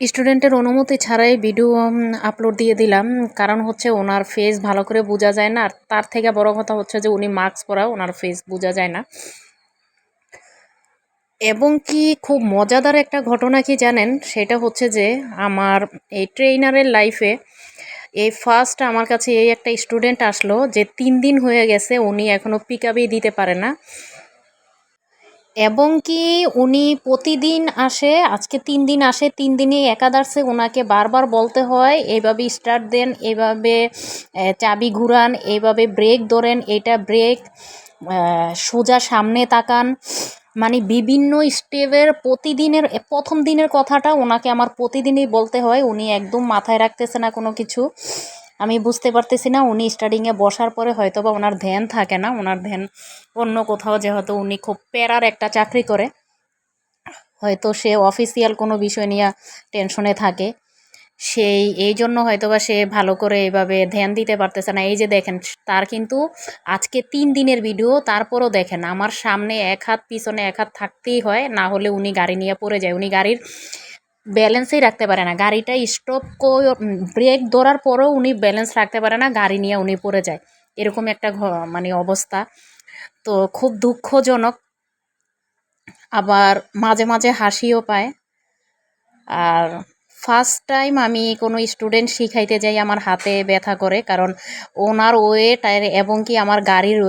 স্টুডেন্টের অনুমতি ছাড়াই ভিডিও আপলোড দিয়ে দিলাম। কারণ হচ্ছে ওনার ফেস ভালো করে বোঝা যায় না, আর তার থেকে বড় কথা হচ্ছে যে উনি মাস্ক পরা, ওনার ফেস বোঝা যায় না। এবং কি খুব মজাদার একটা ঘটনা কি জানেন, সেটা হচ্ছে যে আমার এই ট্রেইনারের লাইফে এই ফার্স্ট আমার কাছে এই একটা স্টুডেন্ট আসলো যে 3 দিন হয়ে গেছে উনি এখনও পিকআপই দিতে পারে না। এবং কি উনি প্রতিদিন আসে, আজকে 3 দিন আসে, 3 দিনই একাদার্সে ওনাকে বারবার বলতে হয় এইভাবে স্টার্ট দেন, এইভাবে চাবি ঘুরান, এইভাবে ব্রেক ধরেন, এটা ব্রেক, সোজা সামনে তাকান, মানে বিভিন্ন স্টেপের প্রতিদিনের প্রথম দিনের কথাটা ওনাকে আমার প্রতিদিনই বলতে হয়। উনি একদম মাথায় রাখতেছে না কোনো কিছু। আমি বুঝতে পারতেছি না, উনি স্টাডিংয়ে বসার পরে হয়তো বা ওনার ধ্যান থাকে না, ওনার ধ্যান অন্য কোথাও, যেহেতু উনি খুব প্যারার একটা চাকরি করে, হয়তো সে অফিসিয়াল কোনো বিষয় নিয়ে টেনশনে থাকে, এই জন্য হয়তোবা সে ভালো করে এইভাবে ধ্যান দিতে পারতেছে না। এই যে দেখেন, তার কিন্তু আজকে 3 দিনের ভিডিও, তারপরও দেখেন আমার সামনে এক হাত, পিছনে এক হাত থাকতেই হয়, না হলে উনি গাড়ি নিয়ে পড়ে যায়। উনি গাড়ির ব্যালেন্সই রাখতে পারে না, গাড়িটা স্টপ ব্রেক ধরার পরেও উনি ব্যালেন্স রাখতে পারে না, গাড়ি নিয়ে উনি পড়ে যায়। এরকম একটা মানে অবস্থা। তো খুব দুঃখজনক, আবার মাঝে মাঝে হাসিও পায়। আর ফার্স্ট টাইম আমি কোনো স্টুডেন্ট শিখাইতে যাই আমার হাতে ব্যথা করে, কারণ ওনার ওয়েট এবং কি আমার গাড়ির